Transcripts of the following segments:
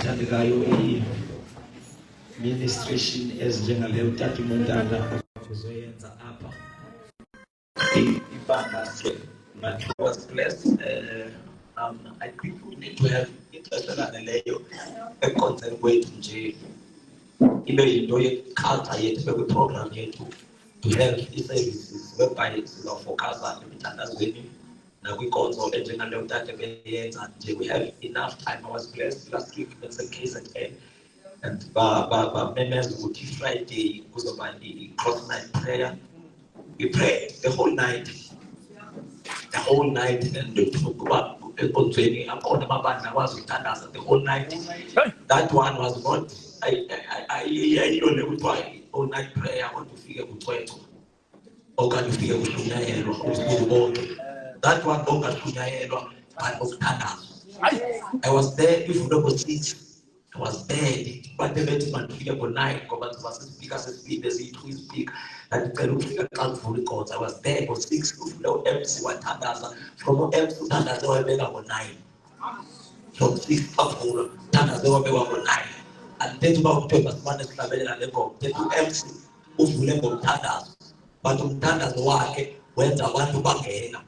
ethandekayo i-ministration ezinjengaleyo utata uMontana uzoyenza apha ibanga but I was blessed. I think we need to have ixesha laneleyo ekonzeni kwethu nje ibe yinto yeculture yethu ibe kwiprogram yethu to have ii-services whereby sizawufokhasa emithandazweni nakwiinkonzo enjengaleyo utata beyenza nje. We have enough time. I was blessed last week at the KZN and members ukuthi Friday kuzoba i-cross night prayer. We prayed the whole night and kuba enkonzweni akhona amabandla akwazi ukuthandaza the whole night. That one was not ayiyona kuthiwa all night prayer kodwa ufike kucwecwa okanye ufike kushunyayelwa usuku bonke. That one ongashunyayelwa but ukuthandaza. I was there even though 6 I was there but bebethi mandifike ngo-9 ngoba sibasispeaker sesibili eziyi-2 ispeak ndicela ukufika xa kuvula igonza. I was there ngo-6 uvule u-MC wathandaza from u-MC uthandaze wayebeka ngo-9 from 6 kavula uthandaze wabekwa ngo-9 andithethi uba kuthiwe masimane sihlabelela le ngoma. Thethi u-MC uvule ngomthandazo but umthandazo wakhe wenza abantu bangena.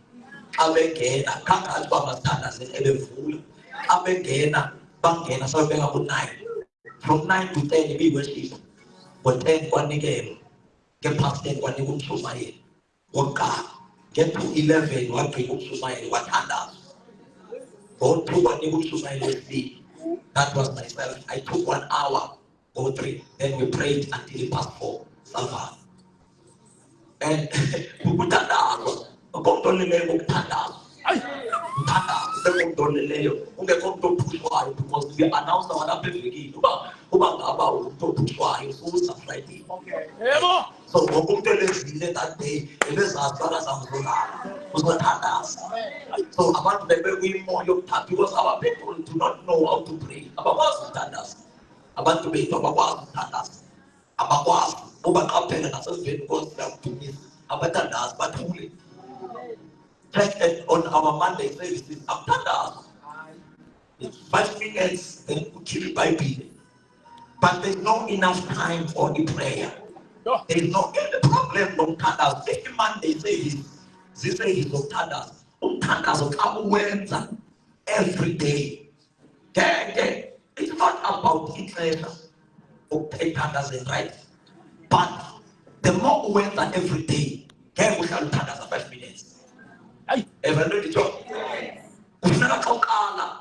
Xa bengena khangathi uba masithandazeni ebevula. Xa bengena bangena sabeka ku-9 from 9 to 10 ibiyi-worship ngo-10 kwanikelwa nge-past 10 kwanika umshumayeli wokuqala nge-to 11 wagqika umshumayeli wathandaza ngo-2 kwanika umshumayeli wesibili. That was myself. I took 1 hour go-3 then we prayed until past 4 sava and ukuthandazwa konke oleleyo ngokuthandaza ungekho umuntu ophushwayo because we announce walapha evekini uba ngaba umuntu ophushwayo ususa Friday. So ngoba umuntu elezile that day ebezazi bakazamzolala uzothandaza. So abantu bebe kwimo yokuthatha because our people do not know how to pray. Abakwazi ukuthandaza. Abantu bethu abakwazi ukuthandaza. Abakwazi ubaqaphela nasezweni because siyakudumisa abathandazi bathule. Check on our Monday services. It's 5 minutes, then we kill Bible. But there's not enough time for the prayer. There's no problem on Tandas. Every Monday service, this is on Tandas. On Tandas of our every day. It's not about interest of Tandas, right? But the more we went every day, then we shall Tandas 5 minutes. Ever know the job? Unaka kokala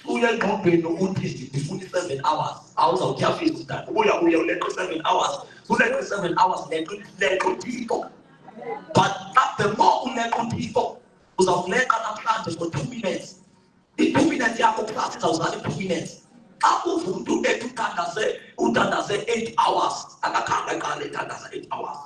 uya ngqondweni ukuthi ngifuna 7 hours awuza utyafisa that uya uleqa 7 hours uleqa 7 hours leqa uthixo. But at the more uleqa uthixo uzawuleqa namhlanje for 2 minutes. I-2 minutes yakho plus izawuzala 2 minutes. Xa uva umuntu uthandaze 8 hours akakhange qale ethandaza 8 hours.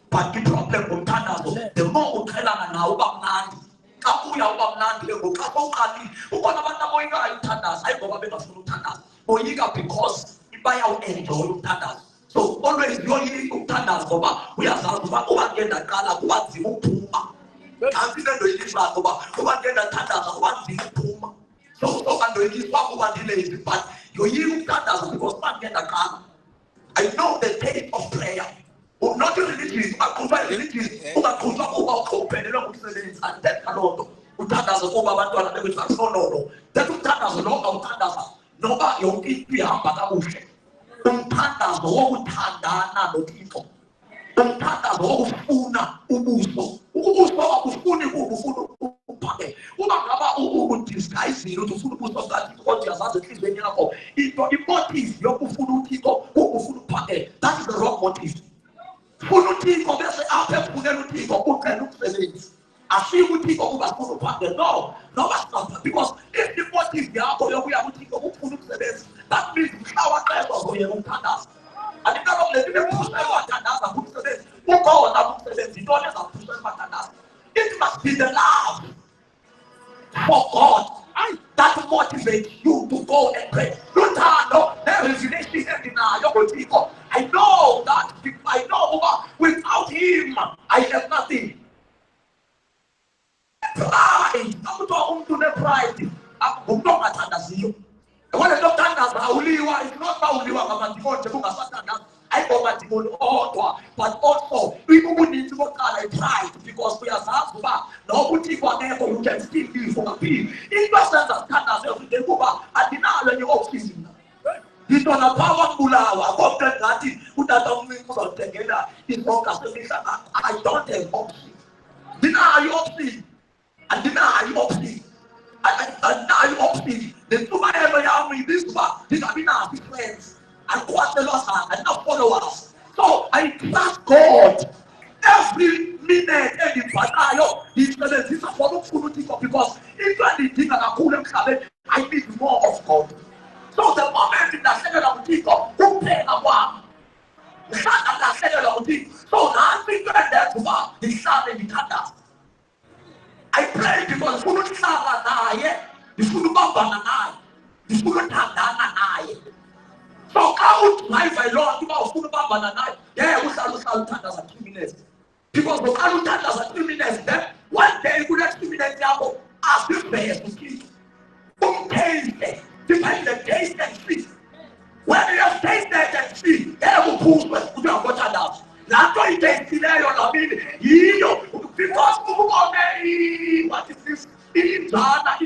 But the problem ngomthandazo the more uqhelana nawo uba mnandi. Xa uya uba mnandi ke ngoku xa sowuqalile ubona abantu aboyika ayithandaza hayi ngoba bengafuna ukuthandaza boyika because bayawuenjoy ukuthandaza. So always yoyika ukuthandaza ngoba uyazazi uba ke ndaqala kuba nzima ukuphuma. Kanti le nto yilisayo kuba ke ndathandaza kuba nzima ukuphuma. So kandoyikiswa kuba ndilazy but yoyika ukuthandaza because uba ke ndaqala. I know the taste of prayer. Not religious, but religious. Ungaqhutshwa kuba uqophelelwe ngumsebenzi andetha loo nto uthandaza kuba abantwana bekwethu no. Thatha umthandazo lo awuthandaza noba yonke into ihamba kakuhle. Umthandazo wokuthandana noThixo. Umthandazo wokufuna ubuso. Ubuso akufuni ufuna uphake. Uba ngaba udisguise ukuthi ufuna ubuso kaThixo kodwa uyazazi enhliziyweni yakho i-motive yokufuna uThixo ukufuna uphake. That is the wrong motive. Funa uThixo bese apha efunela uThixo ucela umsebenzi. Ashiya uThixo kuba funa uphande. No stop because if the motive yakho yokuya uThixo ukufuna umsebenzi that means mhlawaqeshwa zoyeka umthandazo. Andikalokulekile kuphusela wathandaza kumsebenzi ukhona kumsebenzi into ezawuphusela bathandaza. It must be the love for God that motivates you to go and pray. Luthando nerevelation endinayo ngoThixo. I know that without him I have nothing. Pride, umuntu ne-pride umuntu ongathandaziyo. Wena lokuthandaza awuliyo ulilawuliwa ngamadimoni nje kungasathandazi ayikomadimoni odwa but also ubuninzi bokuqala i-pride because uyazazi uba noba uThixo akekho you can still live ungaphili into esenza sithandaze everyday kuba andinalo enye option ngitho napha kwambulawa akomntu engathi utata omncinci uzawuthengela isonka semihla I don't have option andinayo option andinayo option nentumayelo yami ndisuba ndingabi nazo friends andikwaselwa sana andina-followers so I trust God every minute endibhaqayo ndiyisebenzisa for ukufuna uThixo because into endiyidinga kakhulu emhlabeni I need more of God. So the moment ndilahlekelwa nguThixo kuphela kwami mhlawumbe ndilahlekelwa nguThixo so nantsi into endenza uba ndihlale ndithandaza I pray because ndifuna ukuhlala naye ndifuna ukubambana naye ndifuna uthandana naye so xa udrayiva loo nto uba ufuna ukubambana naye uhlala uthandaza 2 minutes because uqala uthandaza 2 minutes then one day kule 2 minutes yakho asiveze uThixo umtaste depends the taste and see when you have tasted and see uphuzwe ukuthi uyakuthandaza laa nto itestileyo namini yiyo because ubone what is this injana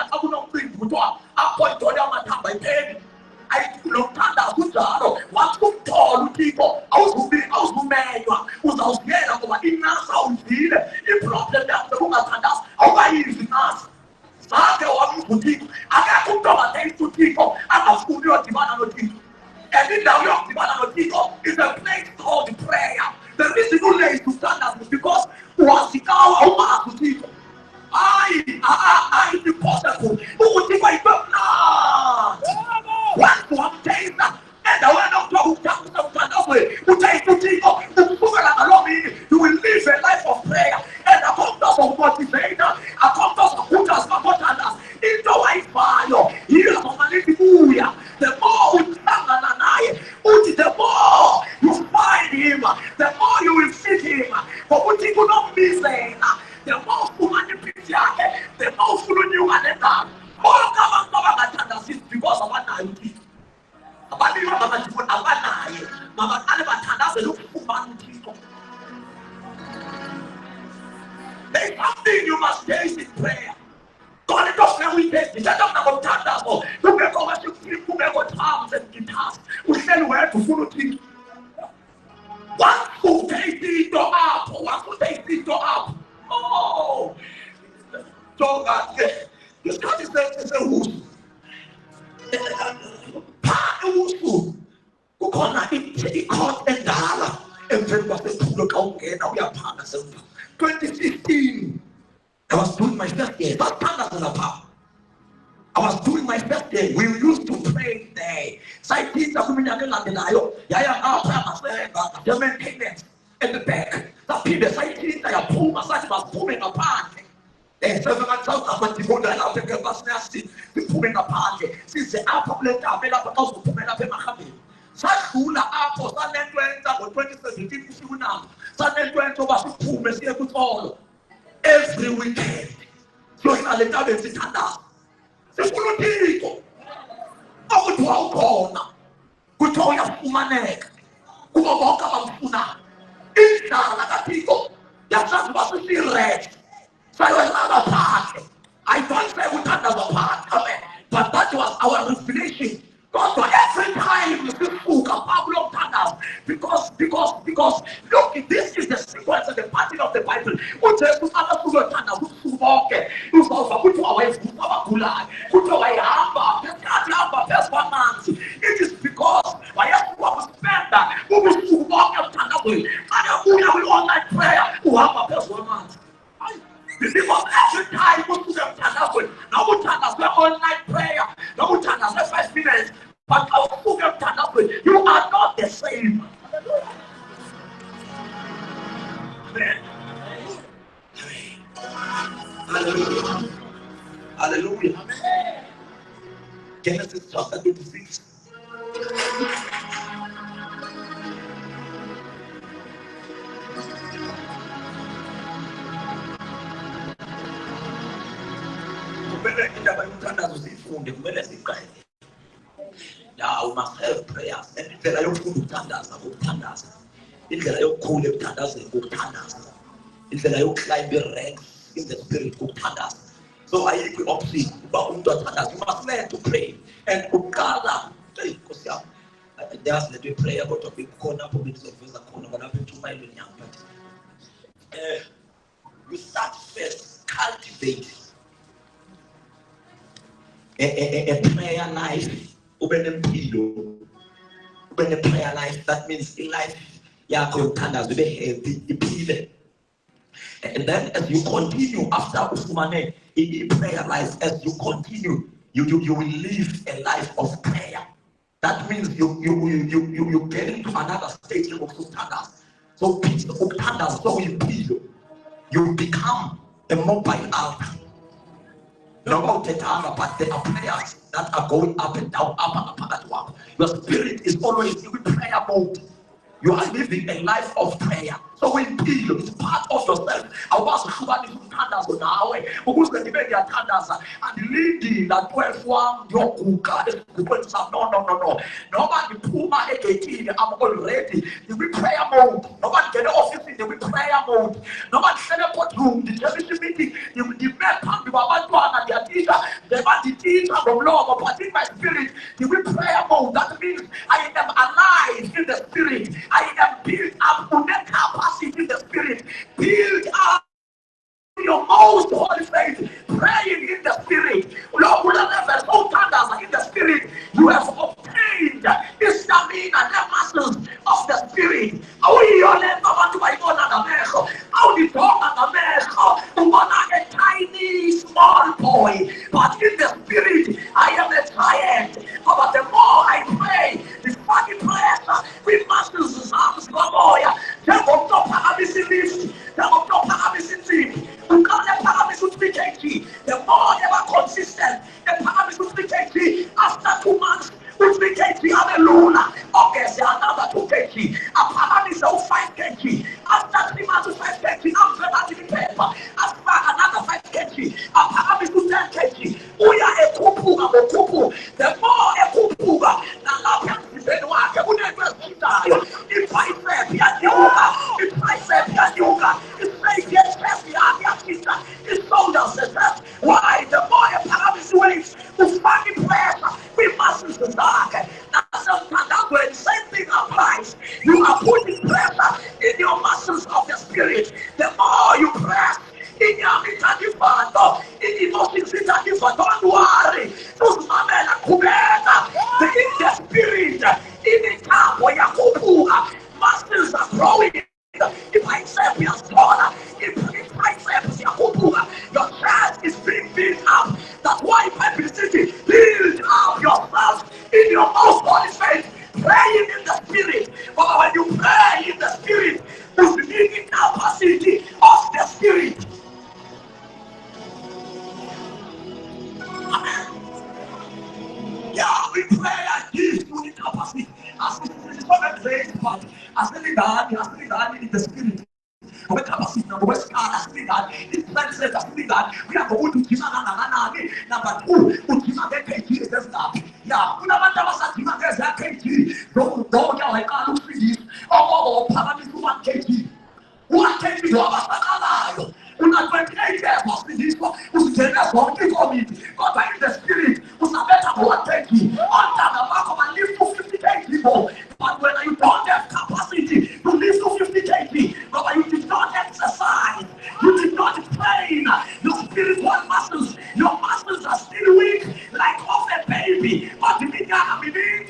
xa kunomcimbi kuthiwa apho intoni yamathamba ipheli ayilokuthandaza kunjalo wathi umthola uThixo awuzumenywa uzawuziyela ngoba inasa uyivile iproblem yakho kungathandaza awukayizi inasa zange wamva uThixo akekho umntu ongathenisa uThixo angafuni uyodibana noThixo and indawo yokudibana noThixo is a place called prayer. The reason you lay to stand is because wasikawa umazi uThixo I impossible uThixo ayibemnandi wantu wamthenisa endaweni okuthiwa ukuthandaza uthenisa uThixo ukusukela ngaloo mini you will live a life of prayer and akho mntu azokumotiveyitha akho mntu azokukhuthaza bakothandaza into wayivayo yiyo azomalithi buya the more uhlangana naye uthi the more you find him the more you will see him ngoba uThixo unombizela the more ufumana impilo yakhe the more ufuna unyuka nendaba bonke abantu abangathandazisi because abanayo uThixo abalimi abangajiboni abanaye mabaqale bathandazele ukufumana uThixo. There is something you must taste in prayer. God it doesn't we taste it. I don't know what thandazo. You make over to sleep, you make over drums and guitars. We send where to follow things. Once you taste it up, once you taste it up. Oh, so this country says who's who's ukona ikhost endala emveni kwasethulo xa ungena uyaphanga semva 2015 I was doing my first year. I was doing my first year. We used to pray there. Scientists are coming again and denial. The maintenance in the back. That people, scientists are pulling, massage was pulling apart. And so I told them what you go down out the bus nasty, pulling apart. Since the apple let up, and up also pulling up in my habit. Such cool apple, Sunday went up 2017 now. Sunday went over to pull me, see a good all. Every weekend, so in a little bit, the full people. I would walk on. Good toy of Fumanek. Who walk up Funa. It's not like a people. That's not what to see red. So I was another part. I don't say we can't have a part. But that was our revelation. God, every time you spoke a Pablo Tandas, because look, this is the sequence of the pattern of the Bible. Which is to other Tandas, who walk, who go to our way, who to our Hamba, first 1 month. It is because I have to spend that, who will walk up Tandas, and who will online prayer, who have a first 1 month. Because every time we put them Tandas, now we Tandas, we're online prayer, now we Tandas, 5 minutes. But you are not the same. Hallelujah. Hallelujah. Amen. Genesis chapter 26. we must have prayers. And indlela yokukhulu ukuthandaza ukuthandaza. Indlela yokukhulu ekuthandazeni ukuthandaza. Indlela yokuklimba i-ranks in the spirit ukuthandaza. So ayikho option uba umuntu athandaza. You must learn to pray. And uqala Nkosi yami. There's let me pray about a big corner for me to visa corner when I've been to my young but you start first cultivate a prayer life. Open a prayer life. That means in life, and then as you continue after Usumane in prayer life, as you continue, you will live a life of prayer. That means you get into another stage of Uktandas. So peace of Uktandas, so you become a mobile altar. No more tetana, but there are prayers that are going up and down, up and down. Your spirit is always in prayer mode. You are living a life of prayer. So when people, it's part of yourself. I was sure this tanders on our way. Because the debate tanders and leading that 12 one, your kuka, no. Nobody puma AKT, I'm already. The prayer mode. Nobody get the office in the prayer mode. Nobody send a courtroom, the television meeting, the met the Babantuan and their teacher, the teacher from law, but in my spirit, the prayer mode. That means I am alive in the spirit. I am built up on that capacity in the spirit. Build up your most holy faith, praying in the spirit. Lord, will never so thunders in the spirit. You have obtained histamine and the muscles of the spirit. How you never to my own America? How the dog and America? A tiny small boy, but in the spirit, I am a giant. But the more I pray, the fucking prayers with muscles, arms, boy. The more ever consistent, the after 2 months, hallelujah. Okay, so another 2 kg. A parameter of 5 kg. After 3 months, 5 kg. I'm very paper. After another 5 kg. A parameter 10 kg. We are a kupu. The more a kupu, the larger the Benoit. If I say, yoga, it's soldiers. Why? The more a parameter waves, the fucking pressure, we must start. That's where the same thing applies. You are putting pressure in your muscles of the spirit. The more you press in your mental father, in emotions, don't worry. Those mamela kubeta, in the spirit, in the camp where you muscles are growing. If I say we are smaller, if I say we are your chest is being built up. That's why Bible City, build up yourself in your most holy faith, praying in the spirit. But when you pray in the spirit, you need the capacity of the spirit. Amen. Yeah, we pray and give you the capacity. As it is not a great part, as in the in the spirit. We are going to number 2, una 28 years was this one, who's the next one, God in the spirit, who's a better one, thank you. Under the back of a lift to 50 kg, but when you don't have capacity to lift to 50 kg, but you did not exercise, you did not train your spiritual muscles, your muscles are still weak, like of a baby, but you did not have it.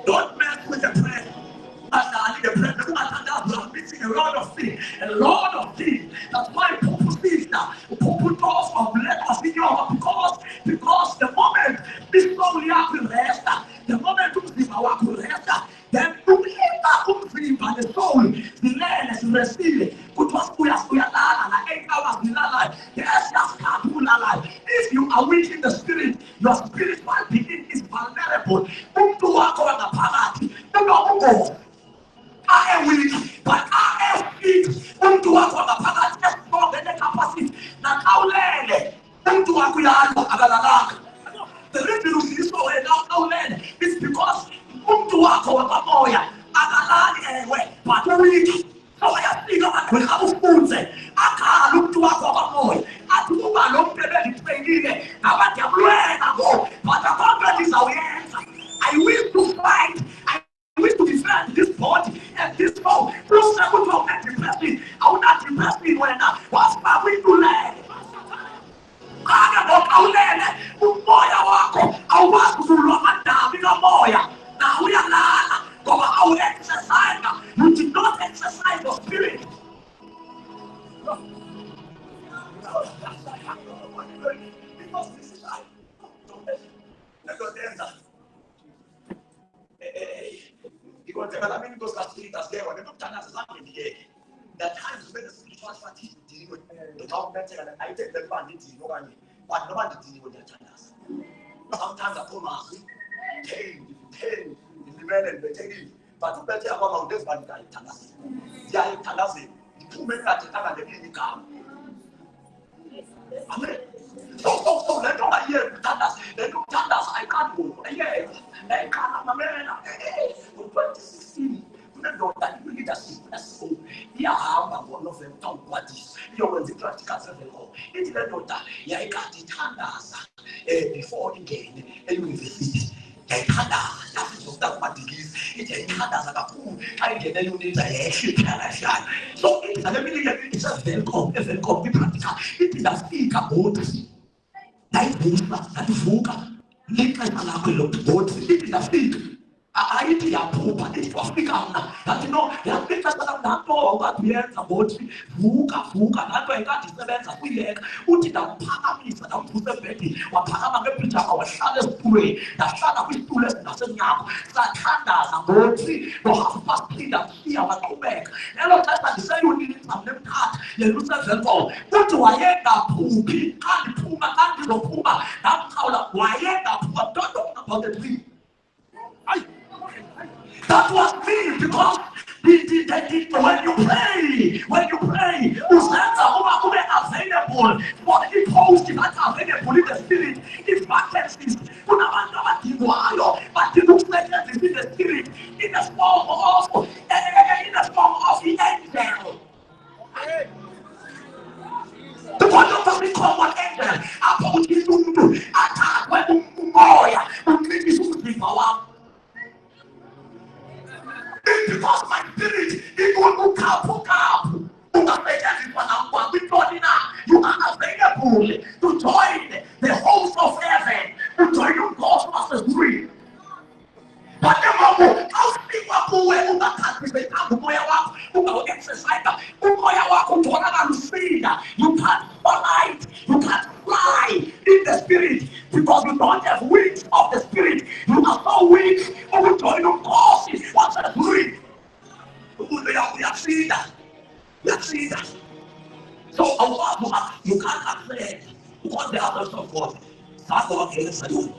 Don't mess with the prayer. The missing a lot of things. That's why people see now. People talk of letters in your because the moment this soul rest, the moment you rest, then you by the soul, the land is receiving. If you are weak in the spirit, your spiritual being is vulnerable. I am weak, but I am fit. To work on the path, just more than the capacity. Now, how late? To work with the wakamoya akalali ewe but weak. So ayafika amagqwetha ufunze akhala umuntu wakho wakamoya athi kuba lo muntu ebelitreyinile abadiyamlwela ngo but akonto ndizawuyenza. I wish to fight, I wish to defend this body and this soul. Who said we will not depress it? I will not depress it when what's my way to learn? Awulele umoya wakho awuwakulwa madami kamoya na uyalala ngoba awu-exercise. You did not exercise your spirit. Because this is life. The times when the spiritual fatigue deal with the government and I take the bandit, but nobody deal with their channels. Sometimes I come out 10 in the men and the 10, but to better about this bandit, they are Tanasi, the 2 men at the time and the king come. Amen. So let them hear Tandas, they do Tandas, I can't go. Yeah, I can't, Amen. 2016. That you need a sickness. Yeah, I'm one of them. Don't what is your practical level. It's the daughter. Yeah, I got it before again. And you will see a Canada. That is what it is. It's a Canada. I get a unit. So it's a very it's a welcome. It's a welcome. Be practical. It is a speak about that is that is Fuka. Link as an apple of boat. It is a speak. Aiti ya pupa itwafika mna lakini yapita sana nato watuyenza boti vuka nato engati sebenza kuyeka uthi ndamphakamisa ndamphuse bhedi waphakama ngepitha wahlala esitulweni ndahlala kwisitulo esingasenyakho sathandaza boti nohafupasida siya waqhubeka elo xesha ndiseyunini ndizamnemthatha yena usevelko uthi wayengaphuphi xa ndiphuma xa ndizophuma ndamkhawula wayengaphupha don't talk about the dream. That was me because when you pray, usenza ube available for the post that are available in the spirit. If vacancies, kunabantu abadingwayo badingukusetyenziswa in the spirit in the form of the angel. The one of the common angel about his umuntu athakwe umoya umlingisa umzimba wami. Because my spirit is going to come. You are available to join the host of heaven, to join your Ghostbusters 3. But the moment I'll speak up away on that country, exercise, you can't fly, you can't fly in the spirit because you don't have wings of the spirit. You are so weak, you join your causes. What's the spirit? We have seen that. We have seen that. So you can't access what the others of God. Start walking in Sayun.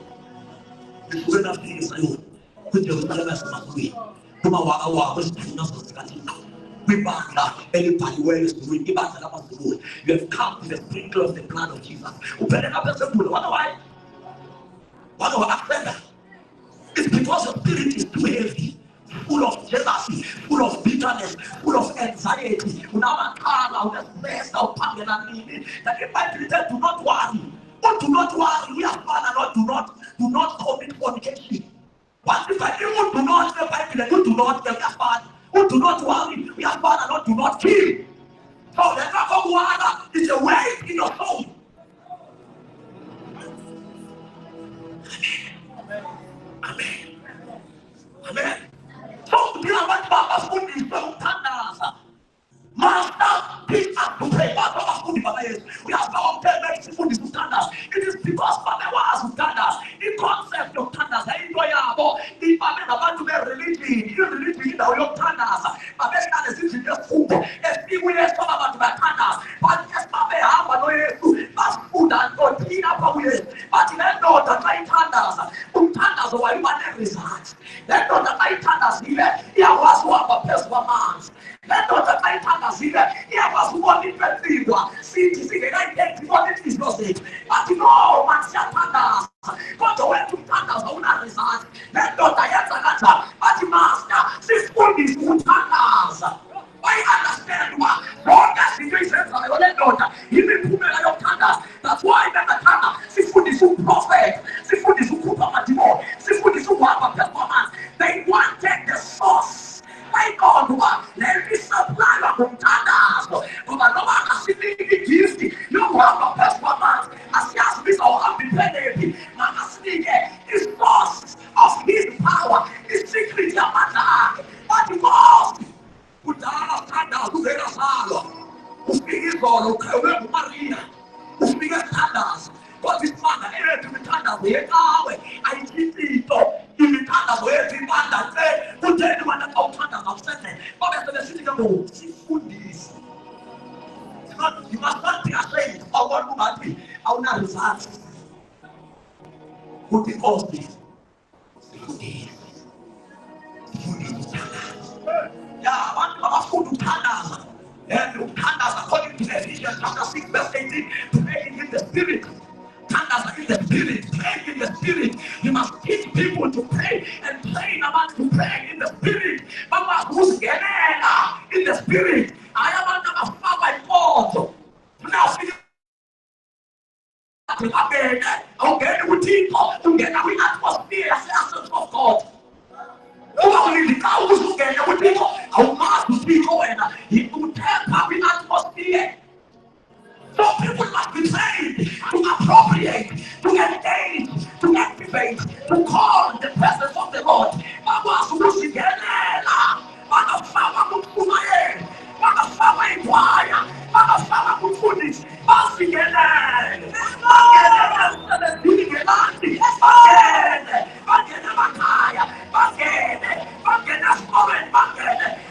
The children of the Sayun. Jerusalem as Makui. Kumawa was we back anybody where is to read. You have come to the sprinkle of the blood of Jesus. Why? It's because your spirit is too heavy, full of jealousy, full of bitterness, full of anxiety. That if I pretend to not worry, but do not worry, we are Father, Lord, do not commit fornication. What if I even do not say Bible, do not tell your Father, who do not worry, we are Father, Lord, do not kill. So the lack of water is a weight in your soul. Amen. Amen. So we are not Papa food is so tender. Master, teach us to pray. We have our parents food is tender. It is because Papa was tender. The concept of tender. The Papa about to be religion. You religion in your tenders. Papa is in the food. If we are talking about the tenders, but yes, Papa have a way fast food and go clean up away. But you know that my tenders, tenders why you are result. Let know that my tenders here. Here was one of the best ones. Let know that my tenders here. Here was one in the three. See, the right thing what is not it. But you know, man, tenders. But the way to tenders are not result. Let know that I have a but you sifundise ukuthandaza. Understand what God has in your sense of your daughter. That's why sifundise prophet, sifundise ukuphamadimo, sifundise ukuhamba performance. They wanted the source. My God, let me supply ngumthandazo. Ngoba noma akasiniki gift yokuhamba performance, asiyazisa uhambiphelephi, makasinike source of his power, the secret yamandla akhe. But most kudala thandaza uvela zalwa ufike izolo ukhawule nguMaria ufike thandaza kodwa isibanga ethu imithandazo yekawe ayithintito imithandazo yethu ibanda nse kutheni wena xa uthandaza usenze babe sebesithi ke ngoku sifundise. You must not be ashamed of what ungathi awunarizathu kuthi inkosi sifundise abantu abafunda ukuthandaza and ukuthandaza according to Ephesians chapter 6 verse 18, praying in the spirit. Thandaza in the spirit, praying in the spirit. You must teach people to pray and train abantu to pray in the spirit. Mama kusigelela in the spirit. I am under a father God. Now okay, ungena kwi-atmosphere yase-essence of God. Uba uzungena kuthixo awumazi uthixo wena uthemba kwi-atmosphere. So people must be trained to appropriate, to engage, to activate, to call the presence of the Lord. Bakwazi ukusigelela, bakafaka kumfumayeli, bakafaka inkwaya, bakafaka kumfundisi, basigelele. Bangene ngelandi, bangene emakhaya, bangene esikolweni,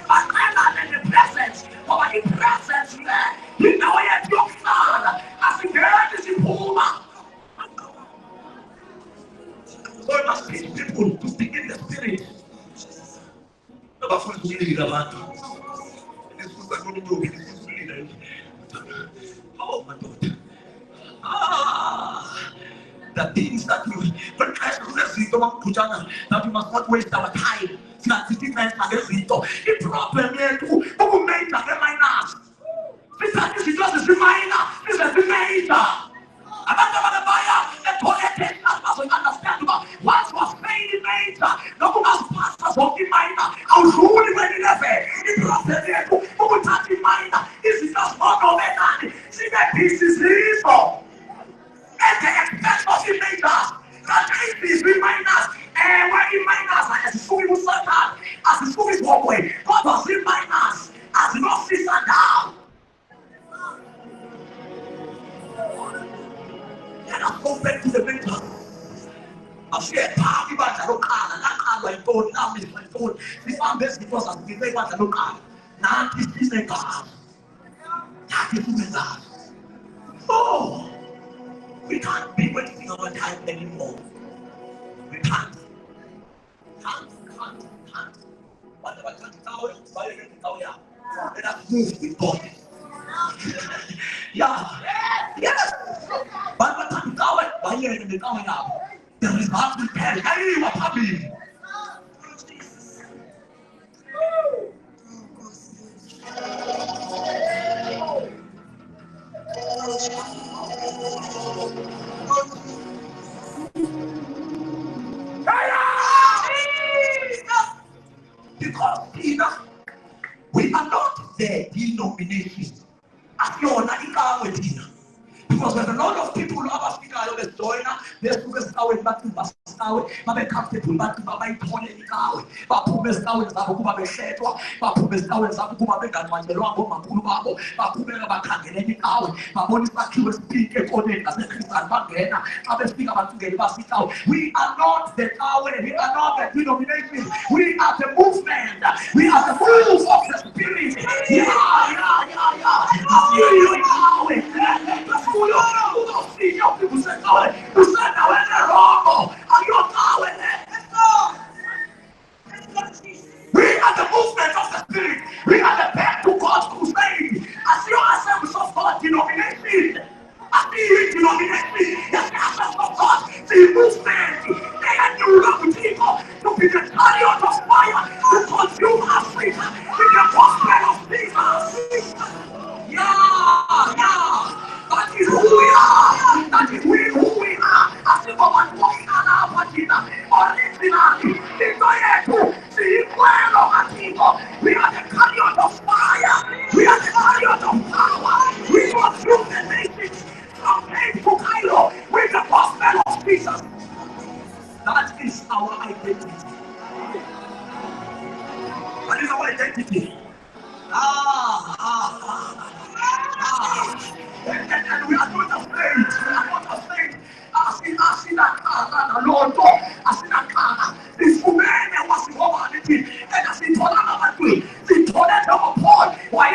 baqhelane nepresence, ngoba ipresence le yindawo yethu yokuhlala, asingeni siphuma. So we must teach people to speak in the spirit. Oh my God. The things that you that you must not waste our time. The problem is who made the minus. This is just a minor. This is a major. Understand what was made in major. No one pastors of the minor. I was ruling when he left it. The process who will touch the minor. This is just one of it. See that this is reason. At the expense of the majors. That is reminders. And when reminders as the school was set up, as the school is walkway, God was reminders as not sit down. Let us go back to the majors. I said, "Party back to look at that I told now is my phone. The one best because of the way to look at. Now this is a God. That is a God. Oh, we can't be wasting our time anymore. We can't. Whatever can't tell you, let us move with God. Yeah. Yes. But what can't tell it, why you're in the going up? There is not to tell. Hey, what's happening? Because Peter, we are not the denomination. Because there's a lot of people who have speaker always join us, they're super back to Bastawe, but comfortable back to Baba Ikawe, Bapumastawe, Zabuba Beshetwa, Bapumastawe, Zabuba Began, Makulu, Bapuma Bakan, Ikawe, Baboni Baku speak according as a Christian Bagena, I speak about to get Basitao. We are not the Kawe, we are not the denomination, we are the movement, we are the move of the Spirit. We are the movement of the Spirit. We are the back to God's crusade. As your assemblies of God denomination. As the denomination, the assemblies of God, the movement, they are new love people to be the chariot of fire to consume us. We are the carriers of fire. We are the carriers of power. We go through the nations from Cape to Cairo with the gospel of Jesus. That is our identity. What is our identity? And we are not afraid. We are not afraid. Lord, this woman was humanity, and as he told her, he told her to Paul, why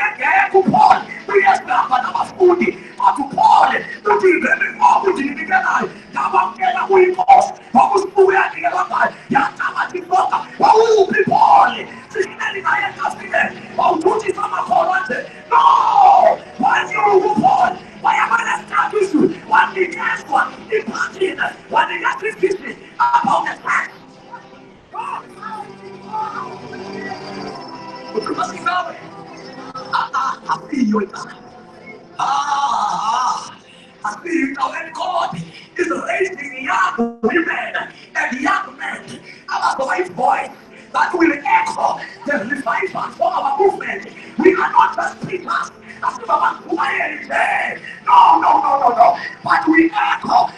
you Paul? We are not food, but to Paul, to be very more with the beginner. Yabangela we post, what was who we are together? Yatamati Boka, who will be Paul? Signally, I am casting, or to the summer for no, why you Paul? Why am I established? What the last one, the party, what the last is about the fact. I feel you. I feel when God is raising young women and young men out of my voice that will echo the revival for our movement. We are not just preachers. No. But we echo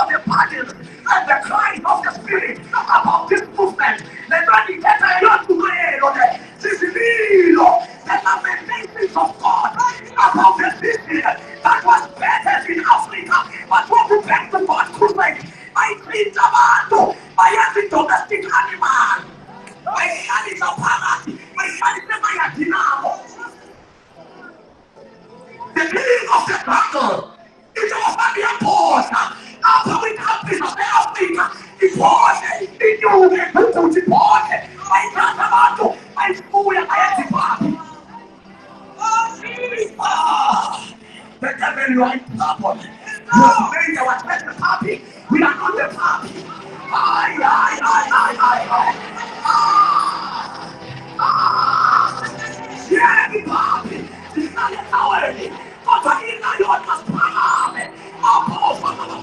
the burdens and the cries of the Spirit about this movement. The lamentations of God about the vision that was better in Africa, but when we back to God's crusade, I think about my domestic animal. My son is a parrot. My son is a dynamo. The king of the battle is our family pause. After we come to Africa, the pause, the new, the pause, my Tatabato, my school, and my party. The devil right trouble. You have made our church happy. We are not the party. Yeah, the party. It's not a cowardly. But I need not your parade. Up from the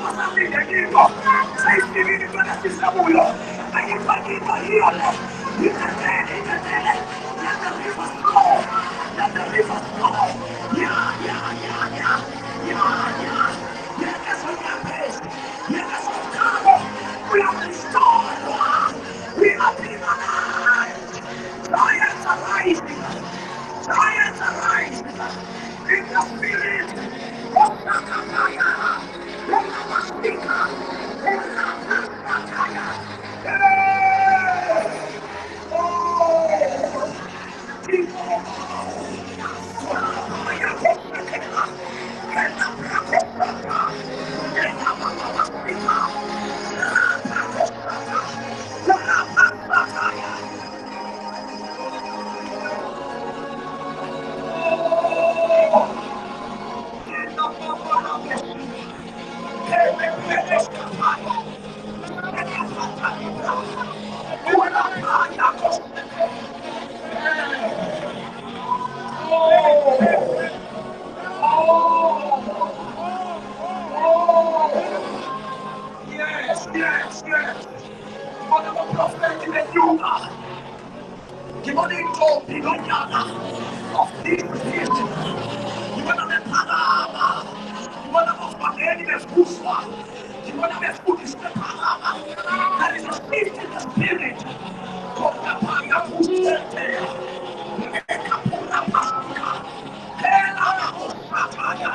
We are demonized. Giants are rising. Giants are rising. In the spirit. Osakataya. Onamastika. Onakasataya. Oh. Yes, yes, yes. Whatever prophet in the Yuga, give on it all, be on Yana of this season. You want to be Palama. You want to be Fanny, the Fuswa. You want to be Fudis, the Palama. There is a spirit in the spirit. Come the Paya Fusete. Ekapura Pasika. Hela Osataya.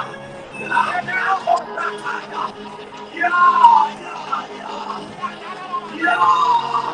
La Osataya. Yeah, yeah, yeah. Yeah.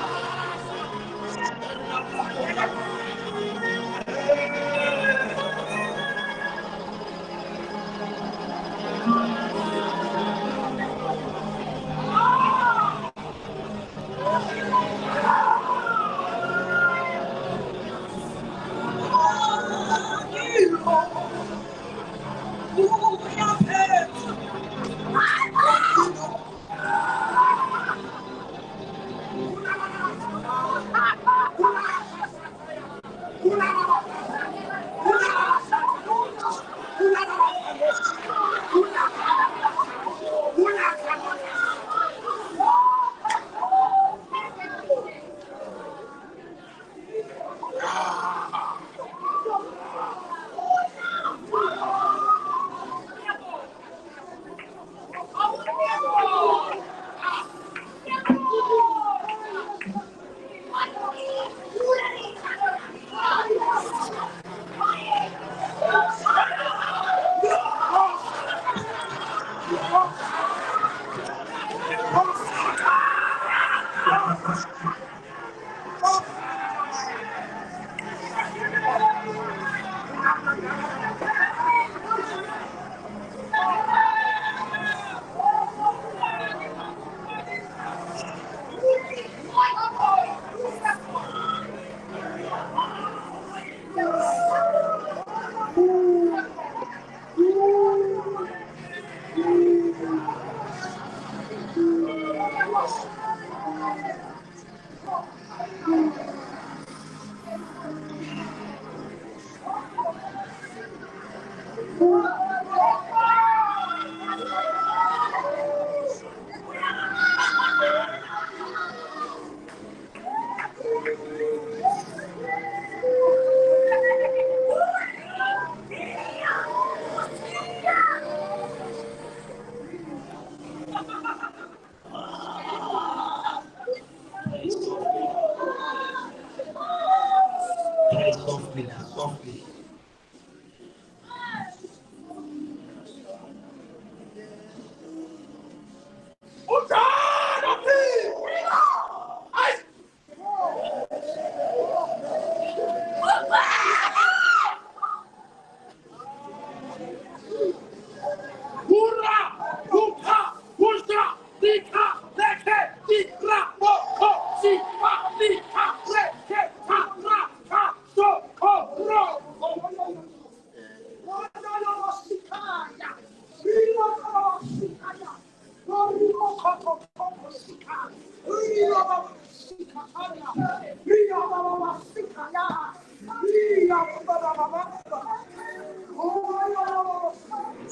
Softly, softly.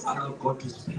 Allow God to speak.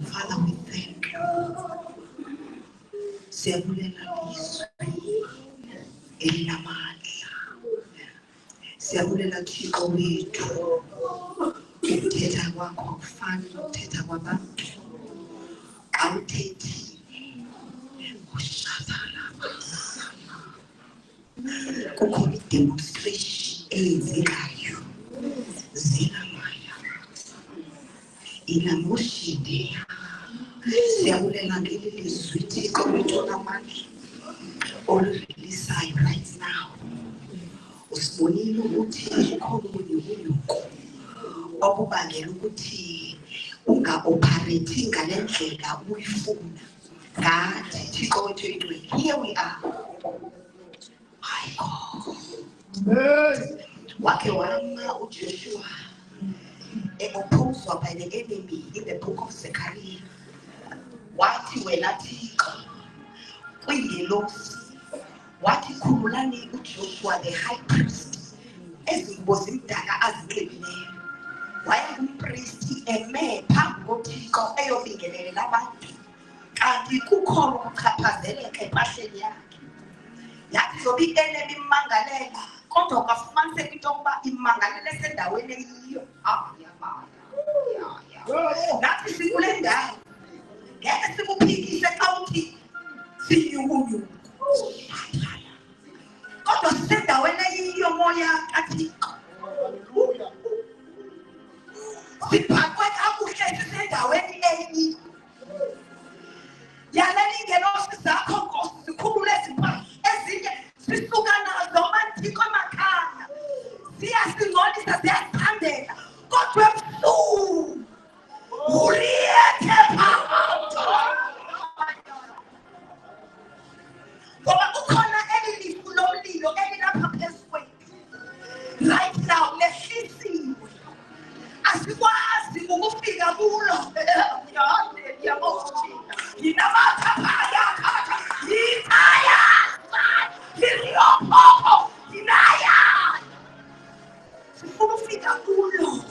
Father, we thank you. Siyabulela Yesu elinamandla. Siyabulela Thixo wethu. Ukuthetha kwakho akufani nokuthetha kwabantu. Xa uthethile ushadala. Kukho i-demonstration eyenzekayo. Zinamaya. Inamoshinde. Siyabulela ngelilizwi Thixo wethu namandla. oludlulisayo right now. Usibonile ukuthi khona ubunyuko okubangela ukuthi unga-operate ngalendlela uyifuna. God, Thixo wethu ingcwele, here we are. My God. Wake wama uJoshua opposed by the enemy in the book of Zechariah. Wathi wena Thixo kwingelosi wathi khululani uJoshua the high priest ezingubo zimdaka azinxibileyo. Wayengumpristi eme phambi koThixo eyobingelela abantu kanti kukhona ukuchaphazeleka empahleni yakhe. Yathi zobe i-enemy imangalela kodwa kwafumaniseka into yokuba imangalela esendaweni eyiyo. Nathi sikule ndawo ngeke sikuphikise xa uthi sinyukunyuku kodwa sisendaweni eyiyo moya kaThixo. Sibhaqwe kakuhle sisendaweni eyiyo. Yaleli ngelosi zakho Nkosi zikhulule izimpahla ezinye sisuka nazo mantiko emakhaya ziyasingcolisa ziyasithandela kodwa ebusuku uliyethe phakathi ngoba kukhona elilifu lomlilo elilapha phezu kwethu right now lehlisiwe asikwazi ukufika kulo. Sifuna ufika kulo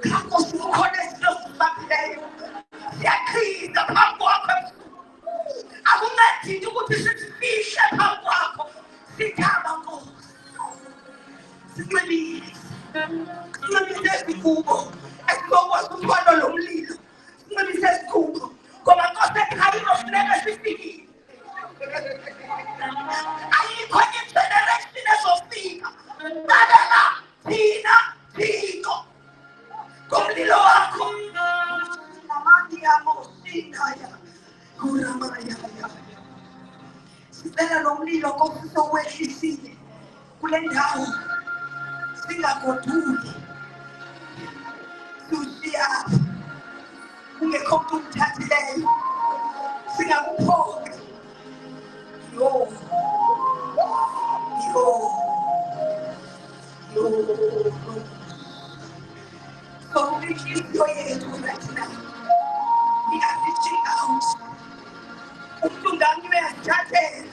kako sikhona esizokubakileyo siyakhiza phambi kwakho akuncedi ukuthi sifihle phambi kwakho sithaba Nkosi sinxibile ezikubo esikokwazi umthwalo lomlilo sinxibise ezikubo ngoba Nkosi ekhaya ufuneka sifikile. Ayikho i-generation ezofika lalela thina Thixo ngomlilo wakho namandi yamosinaya kuramaya. Sicela lo mlilo Nkosi sowehlisile kule ndawo singagoduli sushiya ungekho umuntu umthathileyo singakuphoki. Yo so we keep going right now. We are reaching out. Umtungani uyasithathela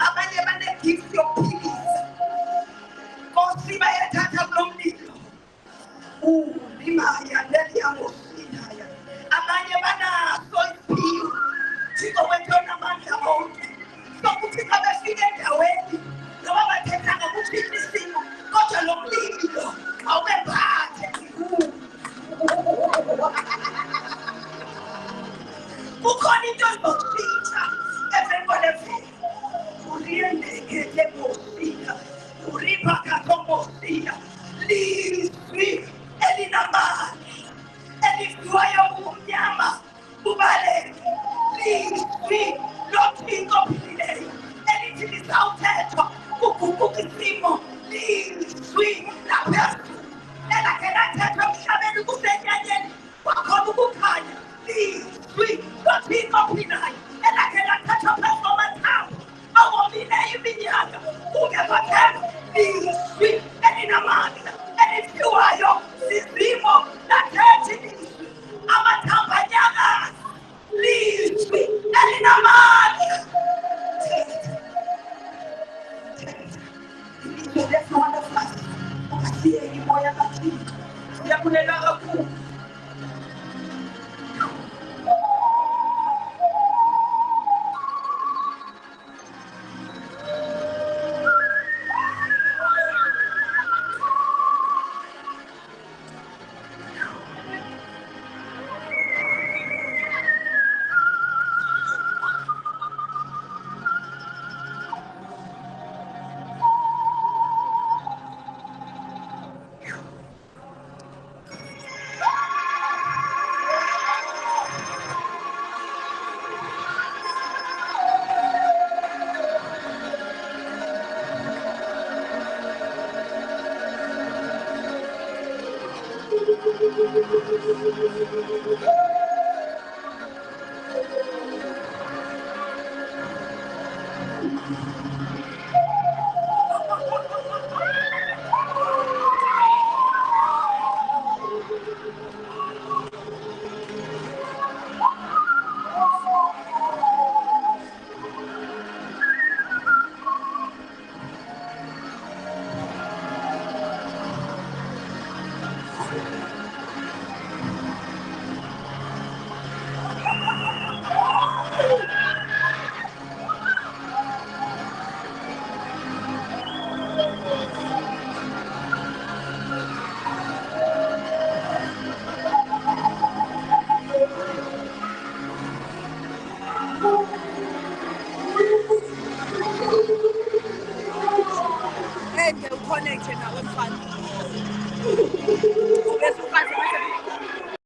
abanye bane-gift yokuphilisa Nkosi bayathatha kulo mlilo imaya leliyamosinaya abanye banaso isiphiwo Thixo wethu onamandla onke sokuthi xa befika endaweni noba bathethanga kuthini isimo kodwa lo mlilo awubephathe kukhona into ezokutshintsha evenkoleveni uriyendekele mosina uripakatombosina lizwi elinamandla elifiwayo kumnyama kubaleke lizwi loThixo ophilileyo elithi lisawuthethwa kuguquka isimo lizwi laphezulu elakhe lathethwa emhlabeni kusenyanyeni kwakhona ukukhanya lizwi loThixo ophilayo elakhe lathethwa phezu kwamathambo awomileyo iminyaka kungevathela lizwi elinamandla connecting our family.